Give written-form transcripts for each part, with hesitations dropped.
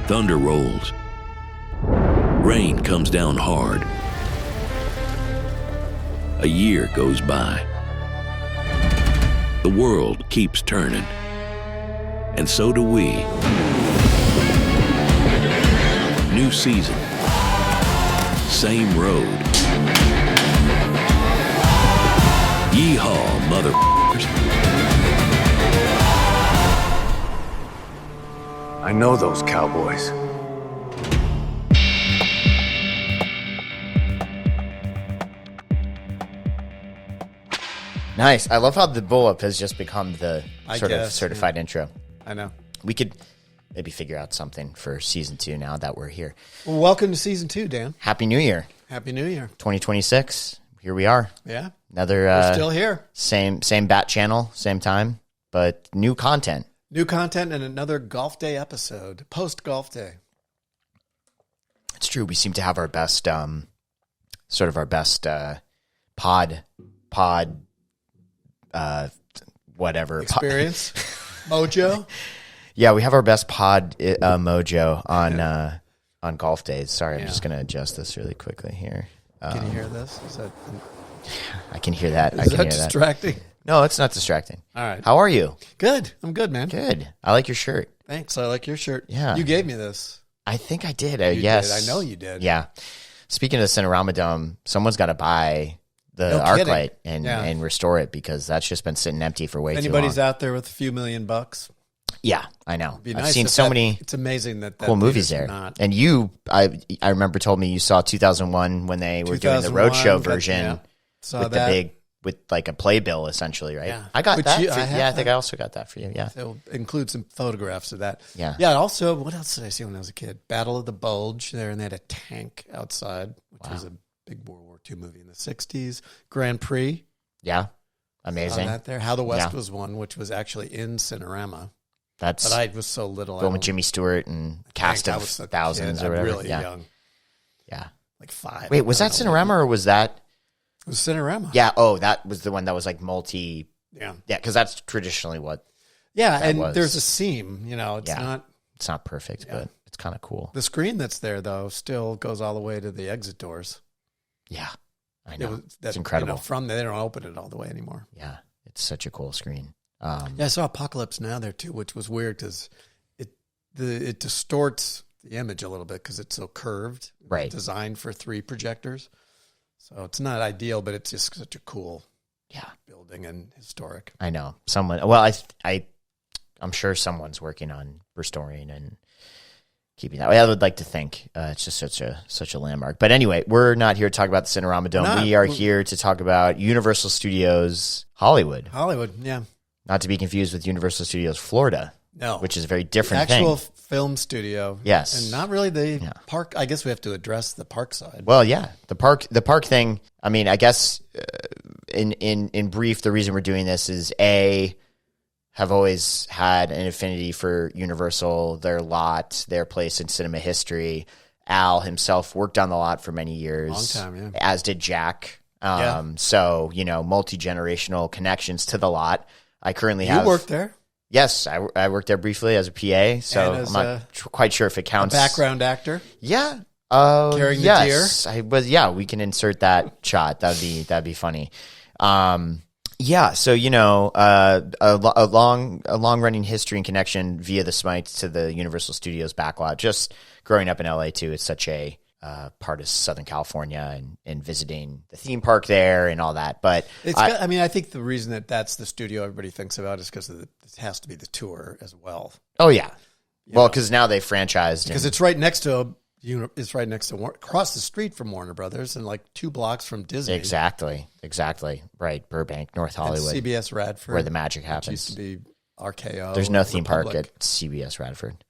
Thunder rolls. Rain comes down hard. A year goes by. The world keeps turning. And so do we. New season. Same road. Yeehaw, motherfuckers. I know those cowboys. Nice. I love how the bull-up has just become the sort of certified intro. I know. We could maybe figure out something for season 2 now that we're here. Well, welcome to season 2, Dan. Happy New Year. Happy New Year. 2026. Here we are. Yeah. Another We're still here. Same bat channel, same time, but new content. New content and another golf day episode. Post golf day. It's true. We seem to have our best sort of our best pod whatever experience. Mojo. Yeah, we have our best pod mojo on golf days. Sorry, I'm just going to adjust this really quickly here. Can you hear this? I can hear that. Is that distracting? No, it's not distracting. All right. How are you? Good. I'm good, man. Good. I like your shirt. Thanks. I like your shirt. Yeah. You gave me this. I think I did. You yes. did. I know you did. Yeah. Speaking of the Cinerama Dome, someone's got to buy the No arc kidding. light and restore it because that's just been sitting empty for way too long. Anybody's out there with a few $1 million? Yeah, I know. Be I've nice seen if so that- many It's amazing that cool movies there. Not. And I remember told me you saw 2001 when they were doing the 2001, roadshow version Saw with that. the big, with like a playbill essentially, right? Yeah. I got Which that. you- for- I have yeah, I think that. I also got that for you. Yeah. It'll include some photographs of that. Yeah. Yeah. Also, what else did I see when I was a kid? Battle of the Bulge there, and they had a tank outside, which was a big World War II movie in the 60s. Grand Prix. Yeah. Amazing. That there. How the West Yeah. was won, which was actually in Cinerama. That's But I was so little. going with Jimmy Stewart and cast of thousands or whatever. Really yeah. young. Yeah. Like 5. Wait, was that Cinerama or was that? It was Cinerama. Yeah. Oh, that was the one that was like multi. Yeah. Yeah, because that's traditionally what. Yeah, That and was. there's a seam. It's Yeah. not. It's not perfect, but it's kind of cool. The screen that's there, though, still goes all the way to the exit doors. Yeah, I know. It's incredible. From there, they don't open it all the way anymore. Yeah, it's such a cool screen. Yeah, I saw Apocalypse Now there too, which was weird because it distorts the image a little bit because it's so curved. Right. Designed for 3 projectors, so it's not ideal, but it's just such a cool building and historic. I know someone. Well, I'm sure someone's working on restoring and keeping that way. I would like to think it's just such a landmark. But anyway, we're not here to talk about the Cinerama Dome. We are here to talk about Universal Studios Hollywood. Hollywood, yeah. Not to be confused with Universal Studios Florida. No. Which is a very different Actual thing. film studio. Yes. And not really the park. I guess we have to address the park side. Well, yeah, the park thing. I mean, I guess in brief, the reason we're doing this is have always had an affinity for Universal, their lot, their place in cinema history. Al himself worked on the lot for many years. Long time, yeah. As did Jack. So, multi-generational connections to the lot. I currently have... You worked there? Yes, I worked there briefly as a PA, so as I'm not quite sure if it counts. A background actor? Yeah. Carrying the deer? I was. Yeah, we can insert that shot. That'd be funny. Yeah. So a long running history and connection via the Smites to the Universal Studios backlot. Just growing up in LA too, it's such a part of Southern California and visiting the theme park there and all that. But I think the reason that's the studio everybody thinks about is because it has to be the tour as well. Oh yeah. Well, because now they franchised. Because it's right next to across the street from Warner Brothers and like 2 blocks from Disney. Exactly. Right. Burbank, North Hollywood. And CBS Radford. Where the magic Which happens. used to be RKO. There's no theme Republic. park at CBS Radford.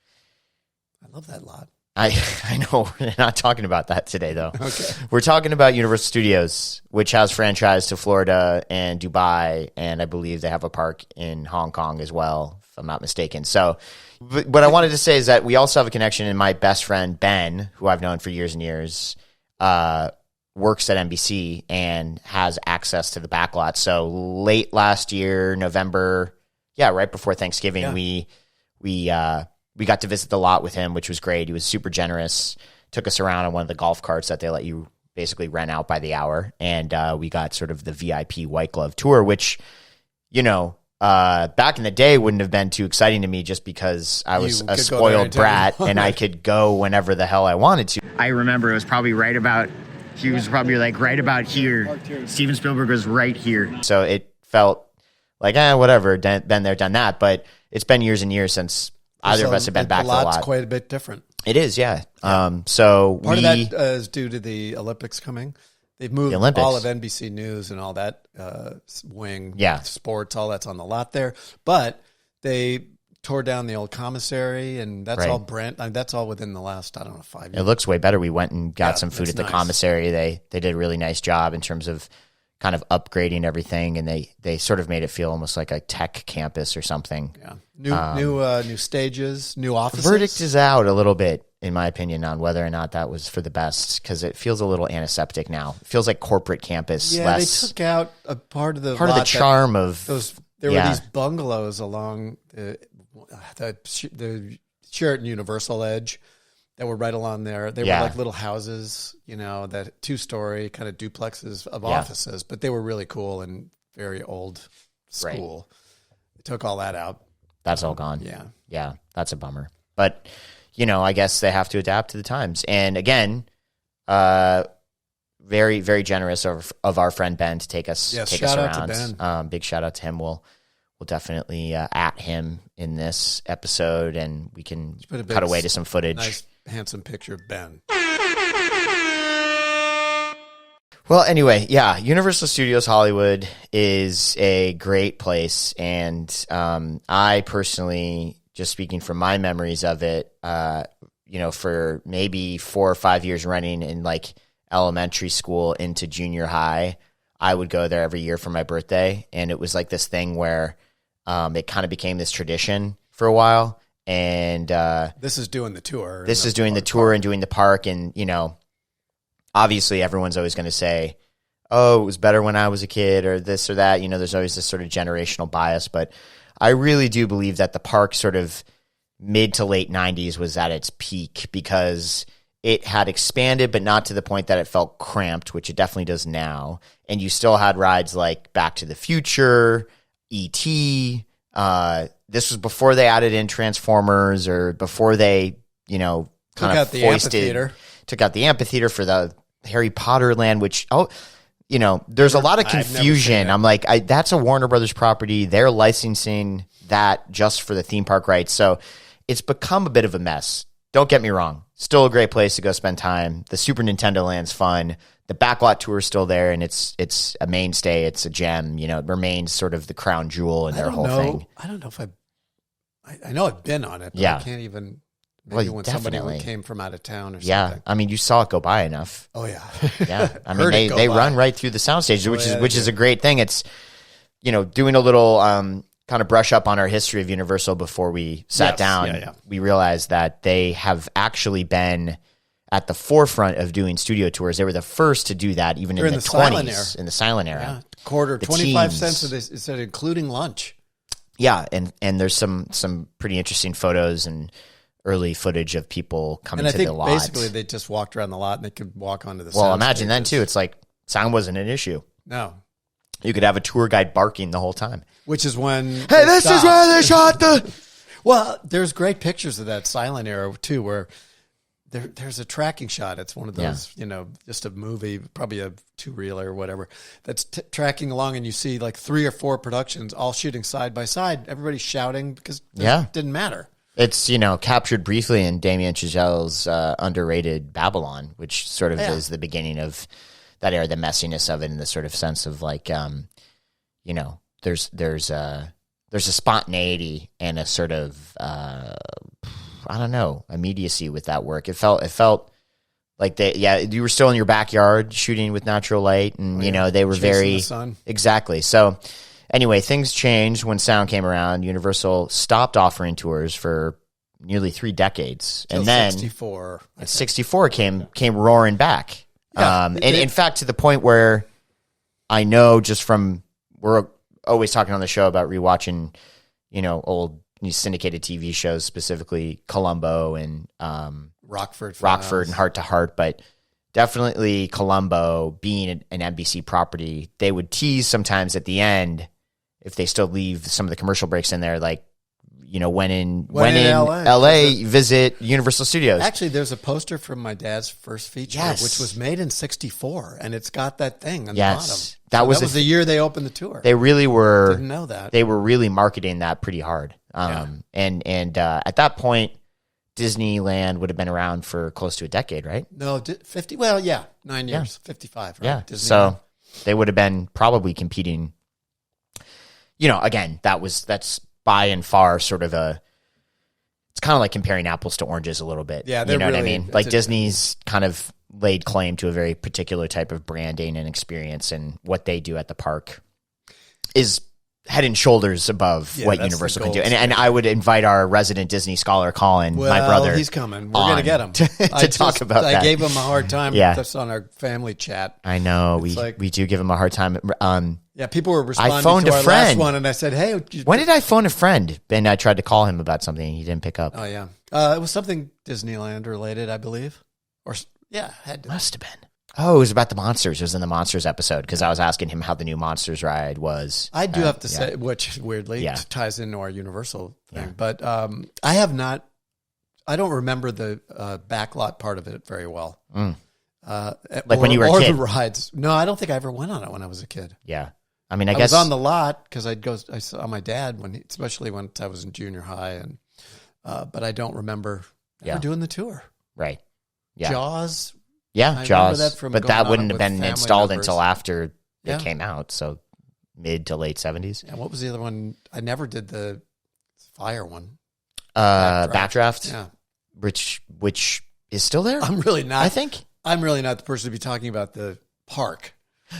I love that lot. I know we're not talking about that today, though. Okay. We're talking about Universal Studios, which has franchised to Florida and Dubai, and I believe they have a park in Hong Kong as well, if I'm not mistaken. So what I wanted to say is that we also have a connection, and my best friend, Ben, who I've known for years and years, works at NBC and has access to the backlot. So late last year, November, right before Thanksgiving, we we got to visit the lot with him, which was great. He was super generous. Took us around on one of the golf carts that they let you basically rent out by the hour. And we got sort of the VIP white glove tour, which, back in the day wouldn't have been too exciting to me just because I was a spoiled brat and I could go whenever the hell I wanted to. I remember it was probably right about here. Steven Spielberg was right here. So it felt like, whatever, been there, done that. But it's been years and years since either of us have been back to the lot. The lot's quite a bit different. It is, yeah. So part of that is due to the Olympics coming. They've moved all of NBC News and all that wing, sports, all that's on the lot there. But they tore down the old commissary, and that's all that's all within the last, 5 years. It looks way better. We went and got some food at the commissary. They did a really nice job in terms of kind of upgrading everything, and they sort of made it feel almost like a tech campus or something. Yeah, new stages, new offices. Verdict is out a little bit, in my opinion, on whether or not that was for the best, because it feels a little antiseptic now. It feels like corporate campus. Yeah, they took out a part of the charm of those. There were these bungalows along the Sheraton Universal edge that were right along there. They were like little houses, that 2-story kind of duplexes of offices, but they were really cool and very old school. They took all that out. That's all gone. Yeah. Yeah, that's a bummer. But, I guess they have to adapt to the times. And again, very, very generous of our friend Ben to take us around. Shout out to Ben. Big shout out to him. We'll definitely at him in this episode, and we can cut away to some footage. Nice, handsome picture of Ben. Well, anyway, Universal Studios Hollywood is a great place, and I personally, just speaking from my memories of it, for maybe 4 or 5 years running in like elementary school into junior high, I would go there every year for my birthday, and it was like this thing where it kind of became this tradition for a while. And this is doing the tour. This is doing the tour and doing the park, and obviously everyone's always going to say, "Oh, it was better when I was a kid," or this or that. There's always this sort of generational bias, but I really do believe that the park sort of mid to late 90s was at its peak, because it had expanded, but not to the point that it felt cramped, which it definitely does now. And you still had rides like Back to the Future, E.T., this was before they added in Transformers, or before they, kind of took out the amphitheater for the Harry Potter land, which, there's a lot of confusion. I'm like, that's a Warner Brothers property. They're licensing that just for the theme park rights. So it's become a bit of a mess. Don't get me wrong. Still a great place to go spend time. The Super Nintendo Land's fun. The Backlot tour is still there, and it's a mainstay. It's a gem. It remains sort of the crown jewel in their whole thing. I don't know if I know I've been on it, but I can't even. Maybe when somebody came from out of town or something. Yeah, I mean, you saw it go by enough. Oh yeah, yeah. I mean, they run right through the soundstage, which is a great thing. It's doing a little kind of brush up on our history of Universal before we sat down. Yeah. We realized that they have actually been at the forefront of doing studio tours. They were the first to do that, even in the 20s, in the silent era. Yeah, quarter, 25 cents of this, it said including lunch. Yeah, and there's some pretty interesting photos and early footage of people coming to the lot. Basically they just walked around the lot and they could walk onto the sound. Well, imagine then too. It's like sound wasn't an issue. No. You could have a tour guide barking the whole time. Which is when hey, this is where they shot the Well, there's great pictures of that silent era too, where there's a tracking shot. It's one of those, just a movie, probably a 2-reeler or whatever, that's tracking along, and you see like 3 or 4 productions all shooting side by side. Everybody's shouting because it didn't matter. It's, captured briefly in Damien Chazelle's underrated Babylon, which sort of is the beginning of that era, the messiness of it, and the sort of sense of like, there's a spontaneity and a sort of, immediacy with that work. It felt like you were still in your backyard shooting with natural light, and they were very the sun. Exactly. So anyway, things changed when sound came around. Universal stopped offering tours for nearly 3 decades, and then 64 came roaring back. And in fact, to the point where I know just from we're always talking on the show about rewatching, old these syndicated TV shows, specifically Columbo and Rockford and Heart to Heart, but definitely Columbo being an NBC property, they would tease sometimes at the end, if they still leave some of the commercial breaks in there, like, when in LA, visit Universal Studios. Actually, there's a poster from my dad's first feature, Yes. which was made in '64, and it's got that thing on Yes. the bottom. That was the year they opened the tour. They really were. Didn't know that. They were really marketing that pretty hard. And at that point, Disneyland would have been around for close to a decade, right? No, 50. Well, yeah, 9 years, 55. Right? Yeah. Disneyland. So they would have been probably competing. Again, that's by and far sort of it's kind of like comparing apples to oranges a little bit. Yeah, you know what I really, mean? Like Disney's kind of laid claim to a very particular type of branding and experience, and what they do at the park is head and shoulders above what that's Universal the can do. gold And I would invite our resident Disney scholar, Colin, my brother. He's coming. We're going to get him. to talk about that. I gave him a hard time Yeah. just on our family chat. I know. It's We do give him a hard time. Yeah, people were responding phoned to a our friend. last one, and I said, hey. When did I phone a friend? And I tried to call him about something, and he didn't pick up. Oh, yeah. It was something Disneyland related, I believe. Had to. Must have been. Oh, it was about the Monsters. It was in the Monsters episode, because I was asking him how the new Monsters ride was. I do have to say, which weirdly ties into our Universal thing, but I have not. I don't remember the backlot part of it very well. Like when you were a kid? The rides. No, I don't think I ever went on it when I was a kid. Yeah. I mean, I I guess. was on the lot because I saw my dad especially when I was in junior high, and but I don't remember ever doing the tour. Right. Yeah. Jaws. Yeah, I Jaws. remember that from But going that on wouldn't it have with been family installed members. until after Yeah. it came out. So mid to late 70s. Yeah, what was the other one? I never did the fire one. Backdraft. Yeah. Which is still there? I'm really not. I think. I'm really not the person to be talking about the park.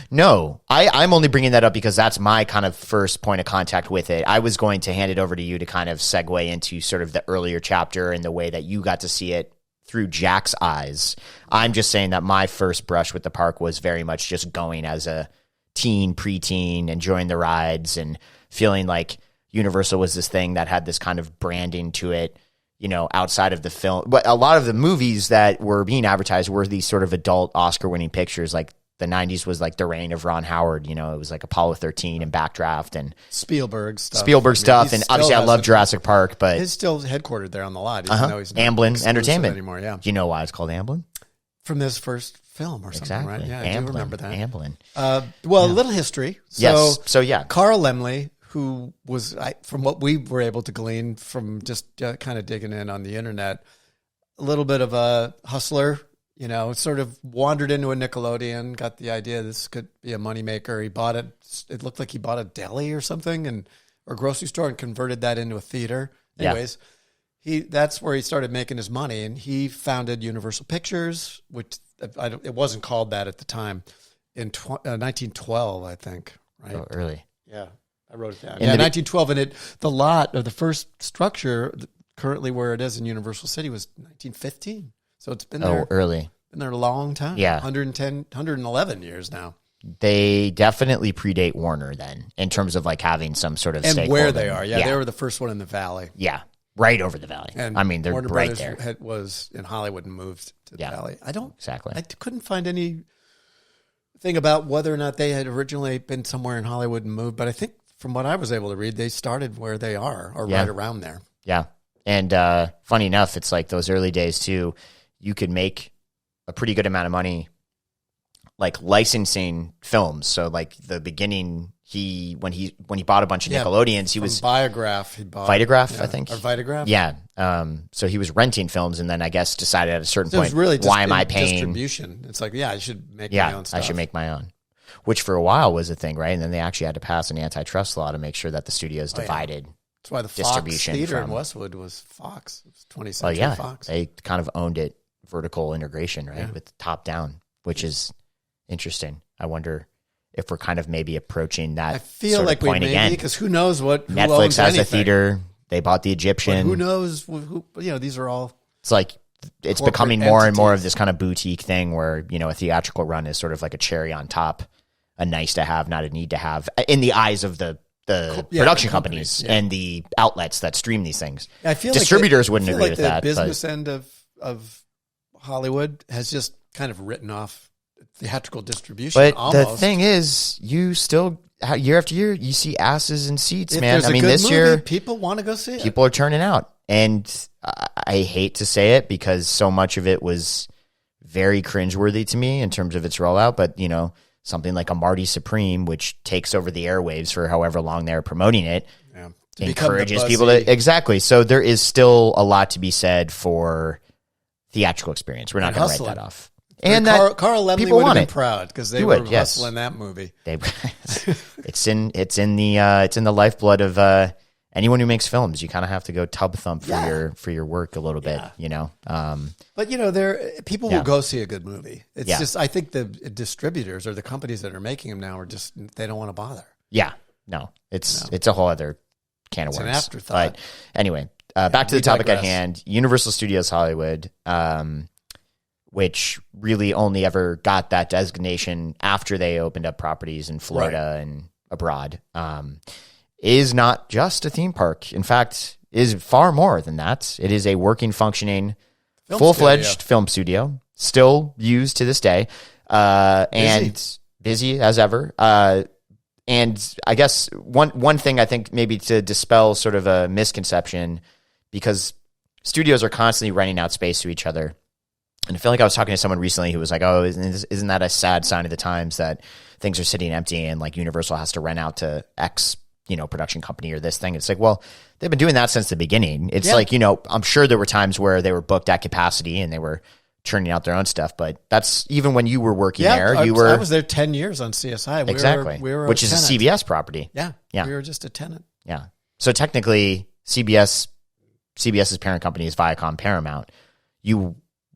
No, I'm only bringing that up because that's my kind of first point of contact with it. I was going to hand it over to you to kind of segue into sort of the earlier chapter and the way that you got to see it through Jack's eyes. I'm just saying that my first brush with the park was very much just going as a teen, preteen, enjoying the rides and feeling like Universal was this thing that had this kind of branding to it, outside of the film. But a lot of the movies that were being advertised were these sort of adult Oscar-winning pictures. Like the 90s was like the reign of Ron Howard. It was like Apollo 13 and Backdraft and Spielberg stuff. And he obviously I still love has Jurassic Park, but he's still headquartered there on the lot. Even though he's not Amblin exclusive Entertainment anymore. Yeah, Do you know why it's called Amblin? from this first film or something, Exactly. right? Yeah, I do remember that. Amblin. A little history. Yes. So yeah. Carl Laemmle, who was, from what we were able to glean from just kind of digging in on the internet, a little bit of a hustler, sort of wandered into a Nickelodeon, got the idea this could be a moneymaker. He bought it. It looked like he bought a deli or something or grocery store and converted that into a theater. Anyways, that's where he started making his money, and he founded Universal Pictures, which it wasn't called that at the time, in 1912, I think. Right? Oh, early. Yeah, I wrote it down. In 1912, and the lot of the first structure, currently where it is in Universal City, was 1915. So it's been there. Early. Been there a long time. Yeah. 111 years now. They definitely predate Warner then, in terms of like having some sort of And stake where holding. they are. Yeah, they were the first one in the valley. Yeah, right over the valley. And I mean, they're Warner right Brothers there. was in Hollywood and moved to the valley. Exactly. I couldn't find any thing about whether or not they had originally been somewhere in Hollywood and moved, but I think from what I was able to read, they started where they are, or right around there. Yeah. And funny enough, it's like those early days too, you could make a pretty good amount of money like licensing films. So like the beginning, when he bought a bunch of Nickelodeons, he was Biograph. He bought Vitagraph, I think. Or Vitagraph. Yeah. So he was renting films, and then I guess decided at a certain So it point, was really just why am I paying? distribution? It's like, I should make my own stuff. I should make my own. Which for a while was a thing, right? And then they actually had to pass an antitrust law to make sure that the studios divided. That's why the Fox distribution Theater in from- Westwood was Fox. It was 20th Oh Century yeah, Fox. they kind of owned it, vertical integration, right, Yeah. with top down, which is interesting. I wonder if we're kind of maybe approaching that. I feel sort like of we point may again. be, because who knows who Netflix owns has a anything. theater. They bought the But Egyptian. who knows who these are all. It's like it's corporate becoming more and more of entities. this kind of boutique thing where, a theatrical run is sort of like a cherry on top, a nice to have, not a need to have, in the eyes of the production companies and the outlets that stream these things. I feel distributors wouldn't agree with the that. Business end of Hollywood has just kind of written off theatrical distribution. But almost. the thing is, you still year after year you see asses in seats, if man. there's a good this movie, year people want to go see it. people are turning out, and I hate to say it because so much of it was very cringeworthy to me in terms of its rollout. But something like a Marty Supreme, which takes over the airwaves for however long they're promoting it, encourages people to exactly. So there is still a lot to be said for theatrical experience. We're not going to write that off. And Carl Laemmle people would want have it. been proud because they were hustling that movie. It's in the lifeblood of anyone who makes films. You kind of have to go tub thump for your work a little bit, But people will go see a good movie. It's just I think the distributors or the companies that are making them now are just they don't want to bother. Yeah, no, it's a whole other can of worms. It's an afterthought. But anyway, back to the topic at hand. Universal Studios Hollywood, which really only ever got that designation after they opened up properties in Florida and abroad, is not just a theme park. In fact, is far more than that. It is a working, functioning, full-fledged film studio, still used to this day, and busy as ever. And I guess one thing I think maybe to dispel sort of a misconception, because studios are constantly renting out space to each other. And I feel like I was talking to someone recently who was like, oh, isn't that a sad sign of the times that things are sitting empty and like Universal has to rent out to X, production company or this thing? It's like, well, they've been doing that since the beginning. It's like, I'm sure there were times where they were booked at capacity and they were churning out their own stuff, but that's even when you were working there. I was there 10 years on CSI. Exactly. We were which is a CBS property. Yeah. We were just a tenant. Yeah. So technically CBS's parent company is Viacom Paramount.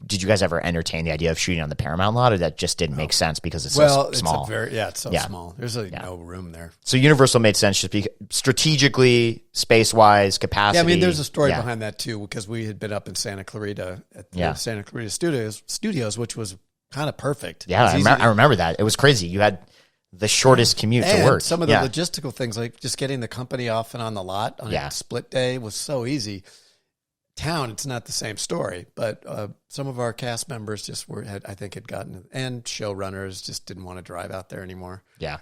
Did you guys ever entertain the idea of shooting on the Paramount lot, or that just didn't make sense because it's so small? It's so small. There's no room there. So Universal made sense just strategically, space-wise, capacity. Yeah, I mean, there's a story behind that too, because we had been up in Santa Clarita at the Santa Clarita Studios, which was kind of perfect. Yeah, I remember that. It was crazy. You had the shortest commute to work. Some of the logistical things, like just getting the company off and on the lot on a split day, was so easy. Town, it's not the same story, but some of our cast members had gotten, and showrunners just didn't want to drive out there anymore. Yeah,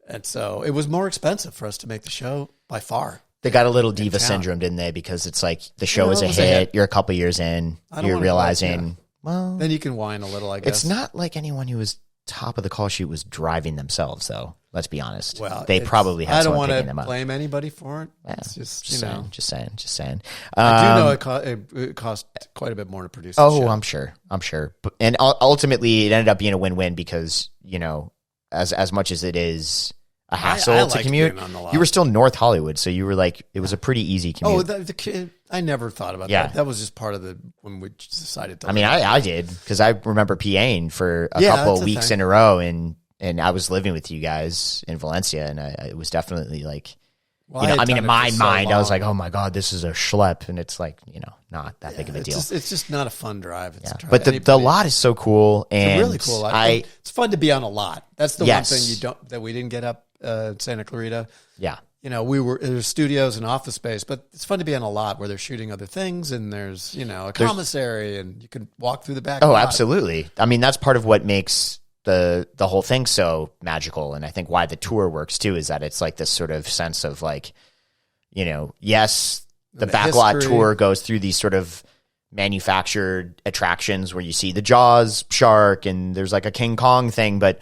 and so it was more expensive for us to make the show by far. They got a little diva syndrome, didn't they? Because it's like the show is a hit. You're a couple years in, you're realizing, well, then you can whine a little. I guess it's not like anyone who was top of the call sheet was driving themselves, though. Let's be honest. Well, they probably had someone picking them up. I don't want to blame anybody for it. Yeah, it's just just saying. I do know it cost quite a bit more to produce. Oh, I'm sure. And ultimately, it ended up being a win-win because as much as it is a hassle to commute, you were still North Hollywood, so you were like, it was a pretty easy commute. Oh, I never thought about that. That was just part of when we decided to. I mean, I did, because I remember PAing for a couple of weeks in a row, and I was living with you guys in Valencia, and it was definitely like, in my mind, I was like, oh my God, this is a schlep, and it's like, not that big of a deal. It's just not a fun drive. But the lot is so cool, and it's a really cool lot. It's fun to be on a lot. That's the one thing that we didn't get up Santa Clarita. Yeah. There's studios and office space, but it's fun to be on a lot where they're shooting other things, and there's, a commissary, and you can walk through the back. Oh, lot. Absolutely. I mean, that's part of what makes the whole thing so magical. And I think why the tour works too, is that it's like this sort of sense of like, yes, the Backlot tour goes through these sort of manufactured attractions where you see the Jaws shark and there's like a King Kong thing. But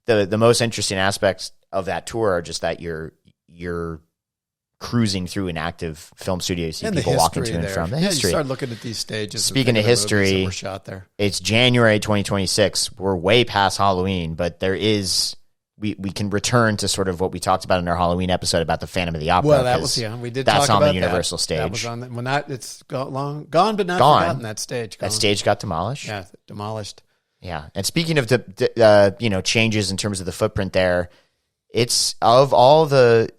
the most interesting aspects of that tour are just that you're cruising through an active film studio. You see people walking to and from. The history. You start looking at these stages. Speaking of history, were shot there. It's January 2026. We're way past Halloween, but there is we can return to sort of what we talked about in our Halloween episode about the Phantom of the Opera. Well, that was we did. That's talk on about the Universal stage. That was on it's gone, but not forgotten. That stage. That stage got demolished. Yeah, demolished. Yeah, and speaking of the changes in terms of the footprint there. It's of all the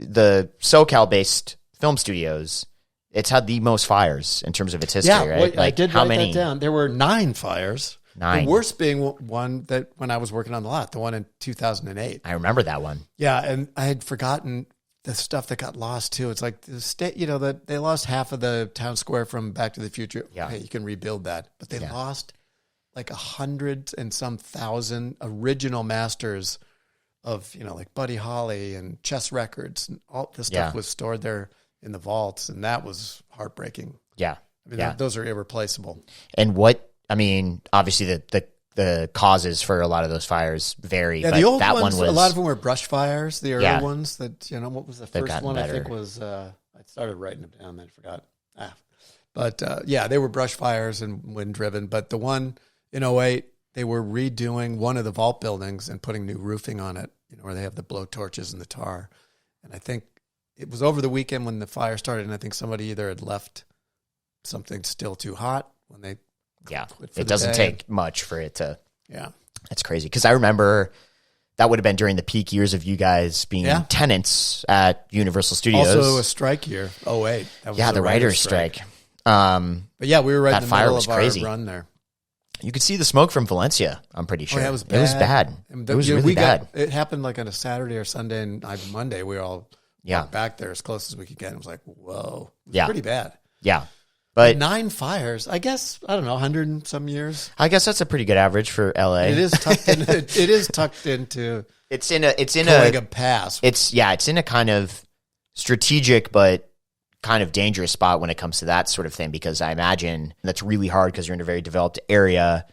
SoCal based film studios, it's had the most fires in terms of its history, right? I did write that down. There were 9 fires. 9. The worst being one that when I was working on the lot, the one in 2008. I remember that one. Yeah, and I had forgotten the stuff that got lost too. It's like the state, that they lost half of the town square from Back to the Future. Yeah. Hey, you can rebuild that, but they Yeah. lost like 100 and some thousand original masters of, like Buddy Holly and chess records, and all this stuff was stored there in the vaults, and that was heartbreaking. Yeah. I mean, those are irreplaceable. And obviously the causes for a lot of those fires vary. Yeah, but the old that ones, one was, a lot of them were brush fires. The early ones that, what was the They've first gotten one? better. I think was, I started writing them down, then I forgot. But they were brush fires and wind driven. But the one in '08, they were redoing one of the vault buildings and putting new roofing on it, where they have the blow torches and the tar. And I think it was over the weekend when the fire started, and I think somebody either had left something still too hot when they quit for it the doesn't day. take much for it to. Yeah. It's crazy because I remember that would have been during the peak years of you guys being tenants at Universal Studios. Also a strike year, '08. That was the writer's strike. But yeah, we were right that in the fire middle was of crazy. our run there. You could see the smoke from Valencia, I'm pretty sure. Oh, yeah, it was bad. It was bad. And It was really bad. It happened like on a Saturday or Sunday, and Monday we were all back there as close as we could get. It was like, whoa. It was pretty bad. Yeah. But 9 fires, I guess, I don't know, 100 and some years. I guess that's a pretty good average for LA. It is tucked in. It is tucked into It's in a Cahuenga Pass. it's in a kind of strategic but kind of dangerous spot when it comes to that sort of thing, because I imagine that's really hard because you're in a very developed area.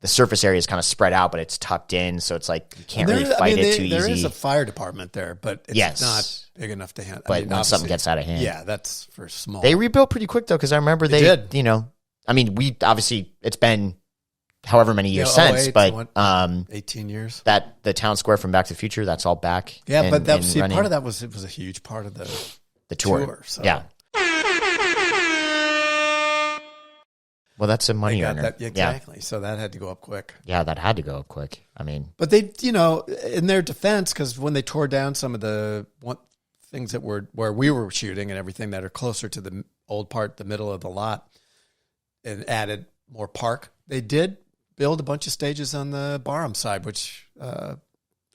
The surface area is kind of spread out, but it's tucked in, so it's like you can't really fight it too easy. There is a fire department there, but it's not big enough to handle. But when something gets out of hand, that's for small. They rebuilt pretty quick though, because I remember they did. I mean, we obviously it's been however many years since, but 18 years. That the town square from Back to the Future, that's all back. Yeah, but running. Part of that was a huge part of the tour. So. Yeah. Well, that's a money earner. Exactly. So that had to go up quick. Yeah, that had to go up quick. I mean, but they, in their defense, because when they tore down some of the things that were where we were shooting and everything that are closer to the old part, the middle of the lot, and added more park, they did build a bunch of stages on the Barham side, which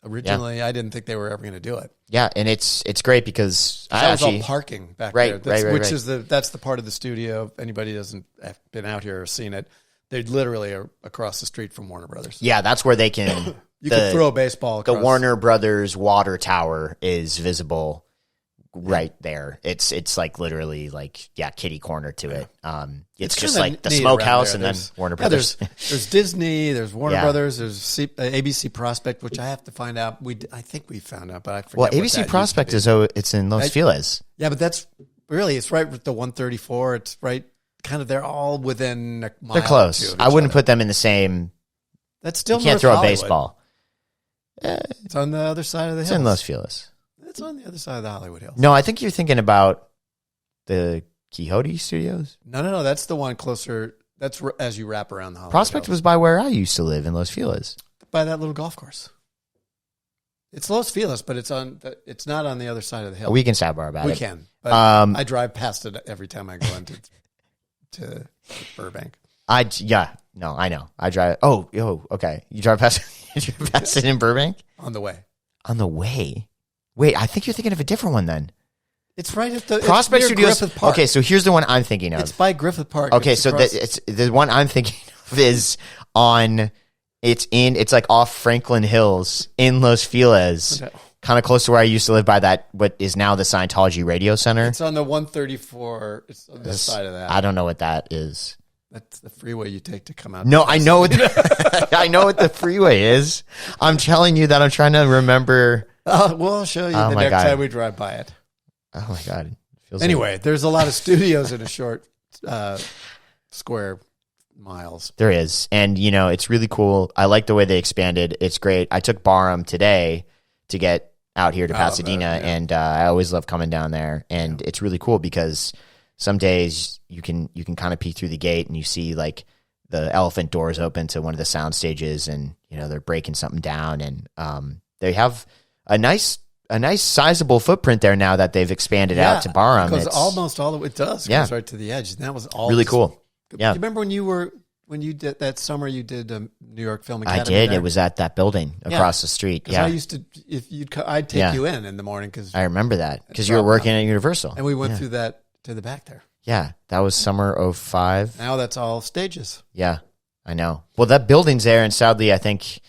originally I didn't think they were ever going to do it. Yeah, and it's great because that was all parking back there. Right. Is that's the part of the studio. If anybody hasn't been out here or seen it, they literally are across the street from Warner Brothers. Yeah, that's where they can. You can throw a baseball across. The Warner Brothers water tower is visible right there. It's like literally kitty corner to it. It's just like the smokehouse and then Warner Brothers. There's Disney, there's Warner Brothers, there's ABC Prospect, which I have to find out. I think we found out, but I forget. Well, ABC Prospect it's in Los Feliz. Yeah, but that's really, it's right with the 134. It's right, kind of, they're all within a mile. They're close. I wouldn't put them in the same. That's still you can't North throw Hollywood. a baseball. It's on the other side of the hills. It's in Los Feliz. It's on the other side of the Hollywood Hills. No, I think you're thinking about the Quixote Studios. No. That's the one closer. That's as you wrap around the Hollywood Prospect Hills. was by where I used to live in Los Feliz. By that little golf course. It's Los Feliz, but it's it's not on the other side of the hill. We can sidebar about it. We can. But I drive past it every time I go into to Burbank. I know. I drive. Oh, okay. You drive past it in Burbank? On the way. On the way. Wait, I think you're thinking of a different one then. It's right at the Prospect Studios. Griffith Park. Okay, so here's the one I'm thinking of. It's by Griffith Park. Okay, so it's the one I'm thinking of is on. It's like off Franklin Hills in Los Feliz, kind of close to where I used to live by that what is now the Scientology Radio Center. It's on the 134. It's on this side of that. I don't know what that is. That's the freeway you take to come out. No, I know I know what the freeway is. I'm telling you that I'm trying to remember. We'll show you the next time we drive by it. Oh my God. Anyway, there's a lot of studios in a short square miles. There is. And, it's really cool. I like the way they expanded. It's great. I took Barham today to get out here to Pasadena, and I always love coming down there. And it's really cool because some days you can kind of peek through the gate and you see like the elephant doors open to one of the sound stages, and they're breaking something down, and they have a nice sizable footprint there now that they've expanded out to Barham. Because almost all of it does goes right to the edge. And that was all really cool. Yeah. Do you remember when you were when you did that summer? You did New York Film I Academy. did. There? It was at that building across the street. 'Cause Yeah, I used to. I'd take you in the morning because I remember that because you were working at Universal, and we went through that to the back there. Yeah, that was summer '05. Now that's all stages. Yeah, I know. Well, that building's there, and sadly, I think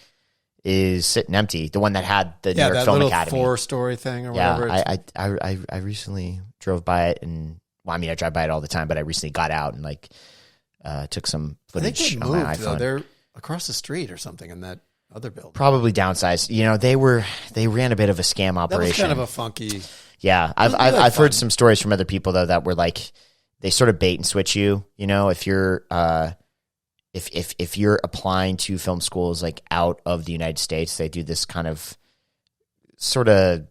is sitting empty. The one that had the New York that Film little Academy. 4-story thing or whatever. Yeah, I recently drove by it, and well, I mean, I drive by it all the time, but I recently got out and like took some I think footage they on my moved, though. iPhone. They're across the street or something in that other building. Probably downsized. You know, they ran a bit of a scam That operation. was kind of a funky. Yeah, I've heard some stories from other people though that were like they sort of bait and switch you. You know, if you're if you're applying to film schools like out of the United States, they do this kind of sort of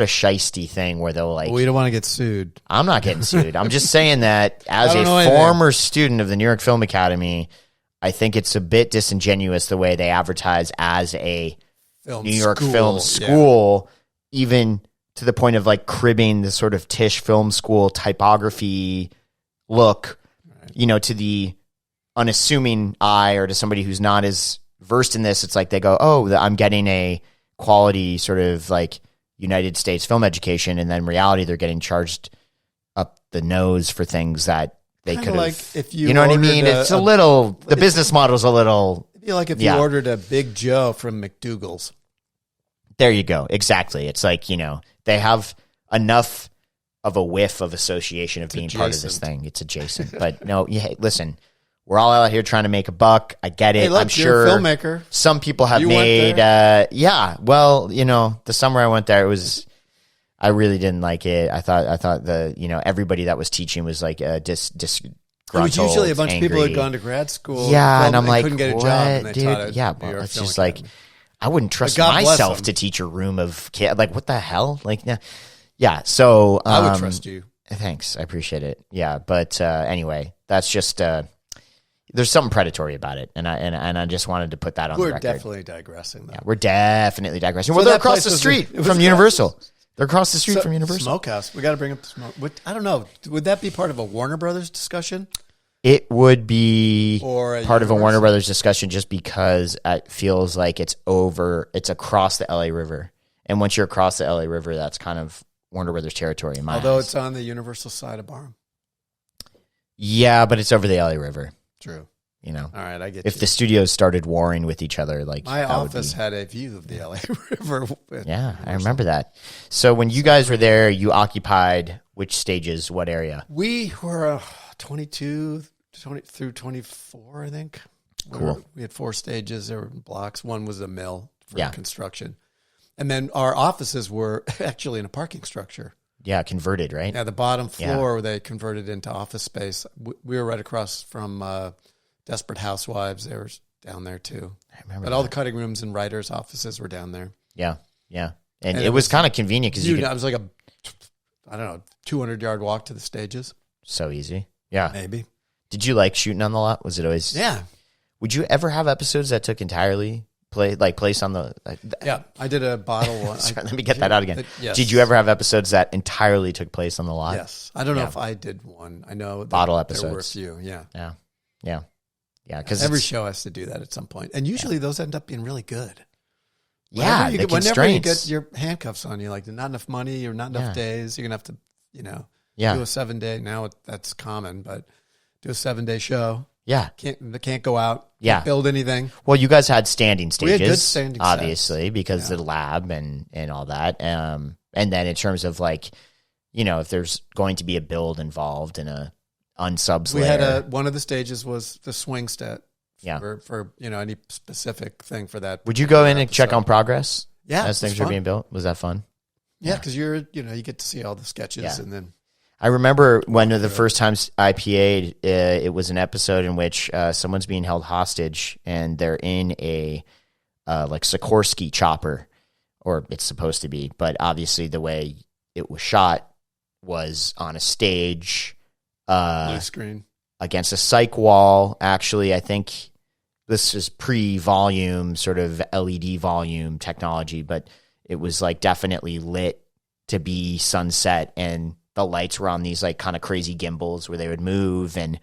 shisty thing where they'll like. We don't want to get sued. I'm not getting sued. I'm just saying that as a former student of the New York Film Academy, I think it's a bit disingenuous the way they advertise as a New York film school, even to the point of like cribbing the sort of Tisch Film School typography look, you know, to the unassuming eye or to somebody who's not as versed in this. It's like they go, oh, I'm getting a quality sort of like United States film education, and then in reality they're getting charged up the nose for things that they could have. Like if you know what I mean? It's a little. The business model's a little. It'd be like if you ordered a Big Joe from McDougal's. There you go. Exactly. It's like, you know, they have enough of a whiff of association of being part of this thing. It's adjacent. But no, listen, we're all out here trying to make a buck. I get it. Hey, look, I'm sure you're a filmmaker. Some people have You made, went well, you know, the summer I went there, I really didn't like it. I thought everybody that was teaching was like disgruntled, It was usually a bunch angry. of people who had gone to grad school. Yeah, and I'm like, couldn't get a what, job, and they dude? taught at Yeah, New well, York it's Film just Academy. like I wouldn't trust God bless myself them. to teach a room of kids. Like, what the hell? Like, yeah. So I would trust you. Thanks, I appreciate it. Yeah, but anyway, that's just there's something predatory about it, and I just wanted to put that on the We're record. definitely digressing, though. Yeah, we're definitely digressing. So Well, they're that across place the was street it was from a- Universal. They're across the street from Universal. Smokehouse. We got to bring up the smoke. I don't know. Would that be part of a Warner Brothers discussion? It would be Or part of a Universal? Warner Brothers discussion just because it feels like it's across the LA River. And once you're across the LA River, that's kind of Warner Brothers territory in my Although eyes. it's on the Universal side of Barham. Yeah, but it's over the LA River, True. you know. All right, I get If you. the studios started warring with each other, like My that would office be- had a view of the LA River. Yeah, I remember that. So when you guys were there, you occupied which stages, what area? We were 22 through 24, I think. Cool. We had 4 stages. There were blocks. One was a mill for Yeah. construction. And then our offices were actually in a parking structure. Yeah, converted, right? Yeah, the bottom floor they converted into office space. We were right across from Desperate Housewives. They were down there too. I remember But that. all the cutting rooms and writers' offices were down there. Yeah. And And it was kind of convenient because you Dude, could... I was like I don't know, 200-yard walk to the stages, So easy. Yeah. maybe. Did you like shooting on the lot? Was it always... Yeah. Would you ever have episodes that took entirely place on the... Yeah, I did a bottle one. Sorry, let me get that out again. Yes. Did you ever have episodes that entirely took place on the lot? Yes. I don't know Yeah. if I did one. I know that Bottle there were a episodes. few, yeah. Yeah. Because Every show has to do that at some point. And usually those end up being really good. Yeah, Whenever the you constraints. get your handcuffs on you, like not enough money or not enough days, you're going to have to, Yeah. do a 7-day. Now that's common, but do a 7-day show. Yeah. Can't go out. Yeah. Can't build anything. Well, you guys had standing We stages, had good standing obviously, because of the lab and all that. And then in terms of like, if there's going to be a build involved in a unsubs We layer. had one of the stages was the swing set. Yeah. For any specific thing for that. Would you go in and episode. check on progress? Yeah, As it was things are fun. being built? Was that fun? Yeah, because you get to see all the sketches Yeah. and then I remember one of the first times I PA'd, it was an episode in which someone's being held hostage and they're in a like Sikorsky chopper, or it's supposed to be, but obviously the way it was shot was on a stage blue screen. against a psych wall. Actually, I think this is pre-volume, sort of LED volume technology, but it was like definitely lit to be sunset, and the lights were on these like kind of crazy gimbals where they would move, and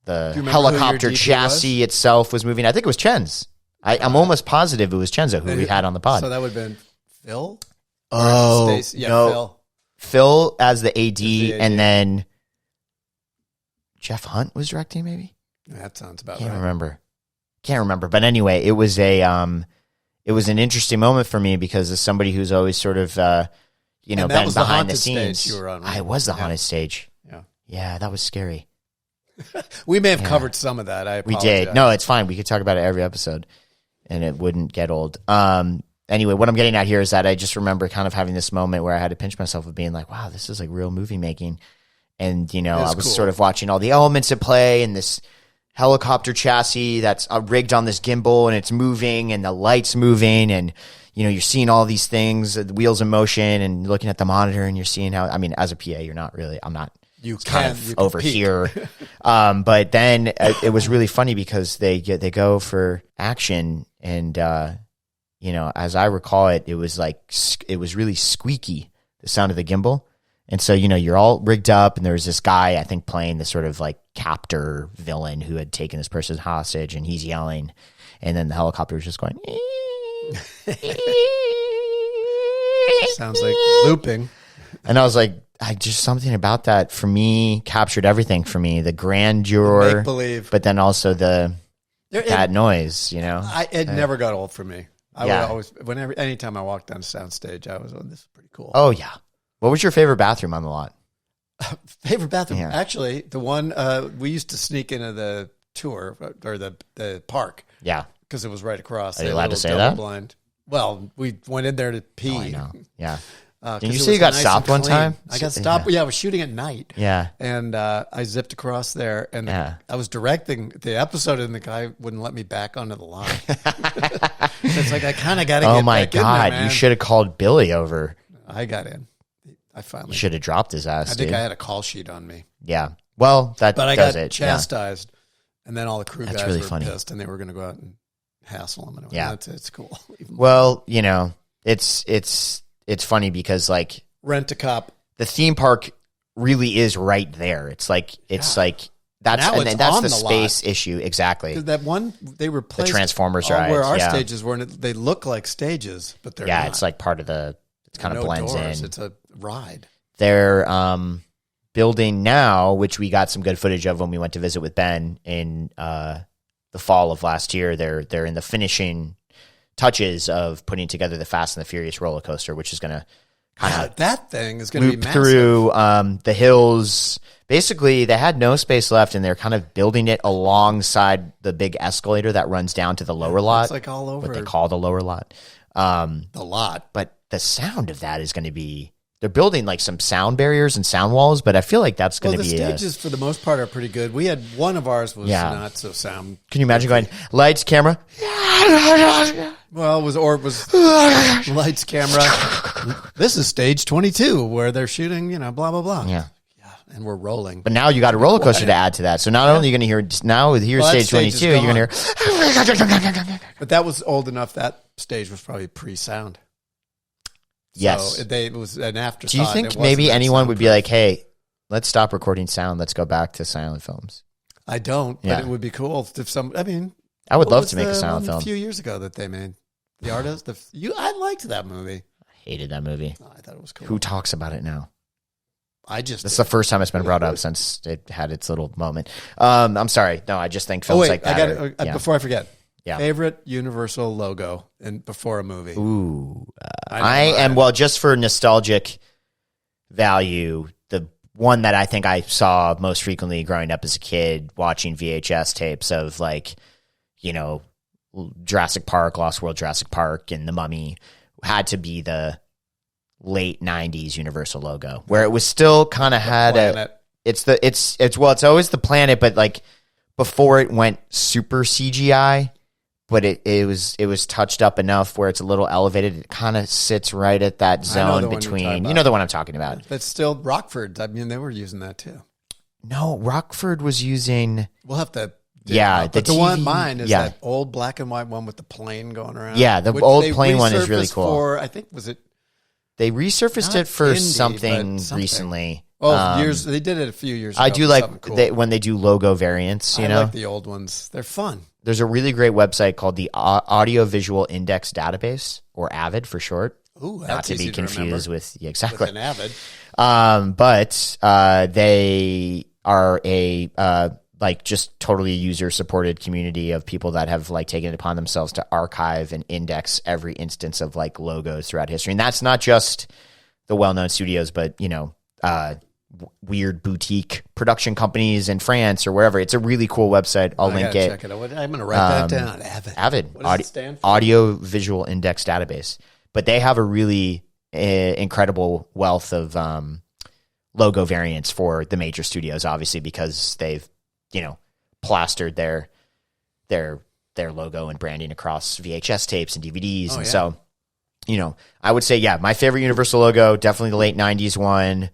remember who your helicopter DP chassis itself was moving. I think it was Chen's. I'm almost positive it was Chenzo who we had on the pod. So that would have been Phil? Oh, Stacey? Yeah, no. Phil as the AD, the AD, and then Jeff Hunt was directing, maybe? That sounds about Can't right. remember. But anyway, it was an interesting moment for me because as somebody who's always sort of, been behind the scenes. Stage you were on, right? I was the haunted stage. Yeah. Yeah, that was scary. We may have covered some of that. I We apologize. did. No, it's fine. We could talk about it every episode, and it wouldn't get old. Anyway, what I'm getting at here is that I just remember kind of having this moment where I had to pinch myself of being like, wow, this is like real movie making. And, I was sort of watching all the elements at play and this helicopter chassis that's rigged on this gimbal and it's moving and the lights moving and, you're seeing all these things, the wheels in motion and looking at the monitor and you're seeing how, as a PA, I'm not You kind can of over peek. here. But then it was really funny because they go for action and, as I recall it was really squeaky, the sound of the gimbal. And so, you're all rigged up and there was this guy, I think, playing this sort of like captor villain who had taken this person hostage and he's yelling. And then the helicopter was just going, Sounds like looping. and I was like, something about that for me captured everything for me. The grandeur, Make-believe. but then also that noise, It never got old for me. I Yeah. would always, anytime I walked on soundstage, I was, this is pretty cool. Oh, yeah. What was your favorite bathroom on the lot? Favorite bathroom? Yeah. Actually, the one we used to sneak into the tour or the park Yeah. because it was right across. Are you a allowed to little say double that? Blind. Well, we went in there to pee. Oh, I know. Yeah. 'Cause Didn't you it say you was got nice stopped and one clean. time? I got stopped. Yeah, I was shooting at night. Yeah. And I zipped across there, and Yeah. I was directing the episode, and the guy wouldn't let me back onto the line. It's like I kind of got to. Oh get my back in there, God. man. You should have called Billy over. I got in. I You finally. should have dropped his ass, I think dude. I had a call sheet on me, Yeah. Well, that but I does got it. Yeah. chastised, and then all the crew That's guys really were funny. pissed, and they were going to go out and hassle him. And Yeah. it's cool. Well, it's funny because like Rent a cop. the theme park really is right there. It's like that's Now and it's that's on the the space issue exactly. That one they replaced Transformers all where rides, our yeah. stages were. And they look like stages, but they're Yeah, not. it's like part of the. It kind of No blends doors. in. It's a ride. They're building now, which we got some good footage of when we went to visit with Ben in the fall of last year. They're in the finishing touches of putting together the Fast and the Furious roller coaster, which is going to kind of That thing is going to be loop massive. through the hills. Basically, they had no space left, and they're kind of building it alongside the big escalator that runs down to the lower lot. It's like all over what they call the lower lot. the lot. But the sound of that is going to be. They're building like some sound barriers and sound walls, but I feel like that's going Well, to the be. stages for the most part are pretty good. We had one of ours was Yeah. not so sound. Can you imagine going lights, camera? Well, it was lights, camera. This is stage 22 where they're shooting, blah blah blah. Yeah. And we're rolling. But now you got a roller coaster to add to that. So not only are you going to hear now with Well, that stage stage is 22, you're going to hear. But that was old enough. That stage was probably pre-sound. Yes. So it was an afterthought. Do you It think wasn't maybe that anyone would be soundproof. like, "Hey, let's stop recording sound. Let's go back to silent films"? I don't, Yeah. but it would be cool if some. I mean, I would what love was to make a the silent one film. A few years ago that they made the artist. I liked that movie. I hated that movie. Oh, I thought it was cool. Who talks about it now? I just. This is the first time it's been brought up since it had its little moment. I'm sorry. No, I just think films Oh wait, like that. I got it. yeah. Before I forget. Yeah. Favorite Universal logo before a movie. Ooh, I know I am mine. just for nostalgic value. The one that I think I saw most frequently growing up as a kid, watching VHS tapes of Jurassic Park, Lost World, Jurassic Park, and The Mummy, had to be the late '90s Universal logo, where it was still kind of had Planet. it's always the planet, but like before it went super CGI. But it was touched up enough where it's a little elevated. It kind of sits right at that I know the zone one you're between. talking You know the one I'm talking about. That's still Rockford. I mean, they were using that too. No, Rockford was using. We'll have to. Yeah, but the one TV mine is yeah. that old black and white one with the plane going around. Yeah, the which old they plane one is really resurfaced cool. For, I think was it They resurfaced Not it for Indy, something but something. recently. Oh, years they did it a few years ago. I do like cool. when they do logo variants, you know? like the old ones. They're fun. There's a really great website called the Audiovisual Index Database, or AVID for short. Ooh, that's Not to be easy confused with exactly. With an Avid. But they are a like just totally user supported community of people that have like taken it upon themselves to archive and index every instance of like logos throughout history. And that's not just the well-known studios, but you know, weird boutique production companies in France or wherever. It's a really cool website. I'll link it. Check it out. I'm going to write that down. Avid. What does it stand for? Audio Visual Index Database. But they have a really incredible wealth of logo variants for the major studios, obviously, because they've, you know, plastered their logo and branding across VHS tapes and DVDs. So, you know, I would say, yeah, my favorite Universal logo, definitely the late 90s one,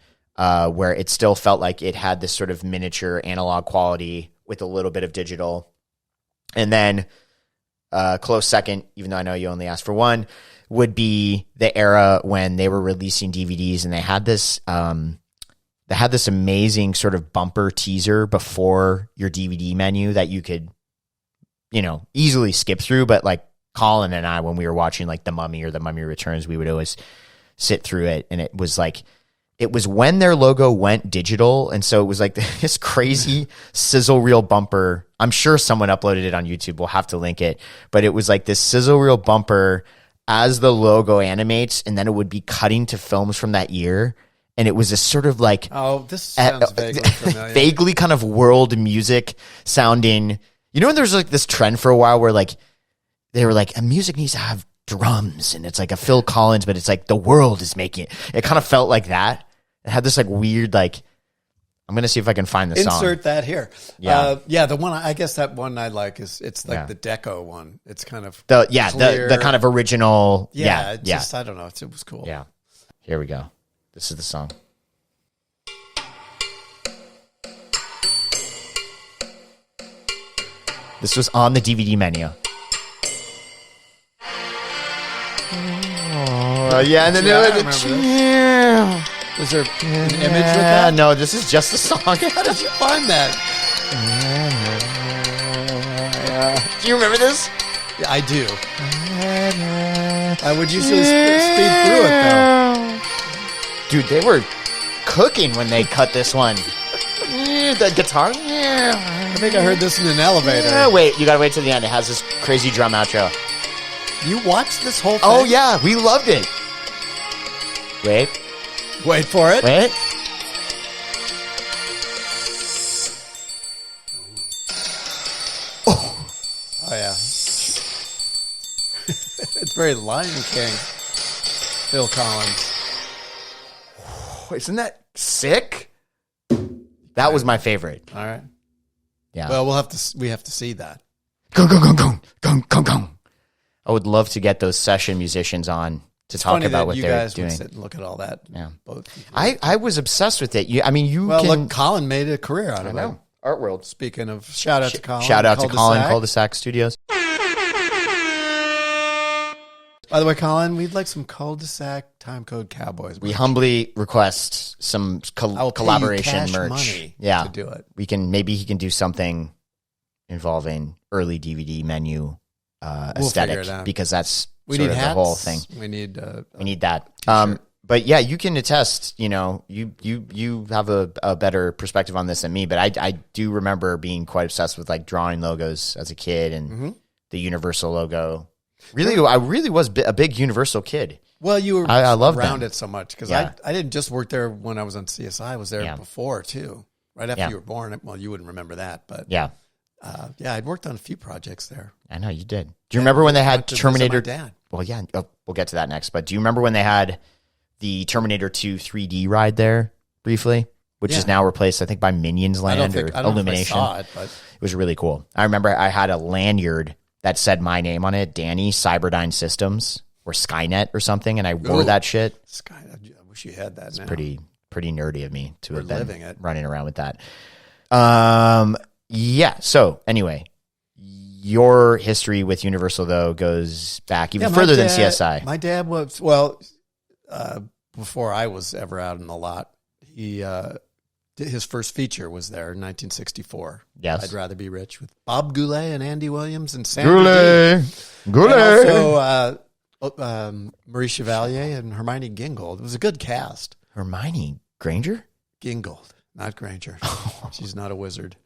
where it still felt like it had this sort of miniature analog quality with a little bit of digital. And then close second, even though I know you only asked for one, would be the era when they were releasing DVDs and they had this amazing sort of bumper teaser before your DVD menu that you could, you know, easily skip through. But like Colin and I, when we were watching like The Mummy or The Mummy Returns, we would always sit through it. And it was like, it was when their logo went digital. And so it was like this crazy sizzle reel bumper. I'm sure someone uploaded it on YouTube. We'll have to link it. But it was like this sizzle reel bumper as the logo animates, and then it would be cutting to films from that year. And it was a sort of like, oh, this sounds vaguely familiar. Vaguely kind of world music sounding. You know, when there's like this trend for a while where like they were like, a music needs to have drums, and it's like a Phil Collins, but it's like the world is making it. It kind of felt like that. It had this like weird, like, I'm going to see if I can find the song. Insert that here. Yeah. The one, I guess that one I like is, it's like the Deco one. It's kind of the kind of original. Just, I don't know. It was cool. Yeah. Here we go. This is the song. This was on the DVD menu. Oh, yeah, and then is there an image with that? No, this is just the song. How did you find that? Do you remember this? Yeah, I do. I would usually speed through it, though. Dude, they were cooking when they cut this one. The guitar? I think I heard this in an elevator. Wait, you gotta wait till the end. It has this crazy drum outro. You watched this whole thing? Oh, yeah, we loved it. Wait for it. Wait. Oh, yeah. It's very Lion King. Phil Collins. Isn't that sick? That was my favorite. All right. Yeah. Well, we have to see that. Gong, gong, gong, gong, gong, gong, gong. I would love to get those session musicians on to talk about what they're doing. Would sit and look at all that. Yeah. Both. I was obsessed with it. Look, Colin made a career out of it. Art World. Speaking of, shout out to Colin. Shout out to Colin, Cul-de-sac Studios. By the way, Colin, we'd like some cul-de-sac Timecode Cowboys. We humbly request some collaboration merch. Money to do it. Maybe he can do something involving early DVD menu aesthetic, because that's sort of the whole thing. We need that. But yeah, you can attest. You know, you have a better perspective on this than me. But I do remember being quite obsessed with like drawing logos as a kid, and the Universal logo. Really, I really was a big Universal kid. Well, you were I loved around it so much because I didn't just work there when I was on CSI. I was there before too, right after you were born. Well, you wouldn't remember that, but I'd worked on a few projects there. I know you did. Do you remember when they had Terminator? Dad. Well, yeah, we'll get to that next. But do you remember when they had the Terminator 2 3D ride there briefly, which is now replaced, I think, by Minions Land or Illumination? I don't know if I saw it, but it was really cool. I remember I had a lanyard that said my name on it, Danny Cyberdyne Systems or Skynet or something, and I wore that shit. Skynet, I wish you had that. It's pretty nerdy of me to have been running around with that. Yeah. So anyway, your history with Universal though goes back even further than CSI. My dad was before I was ever out in the lot. his first feature was there in 1964. Yes. I'd Rather Be Rich with Bob Goulet and Andy Williams and Sandra Dee. Goulet. And also Marie Chevalier and Hermione Gingold. It was a good cast. Hermione Granger? Gingold, not Granger. She's not a wizard.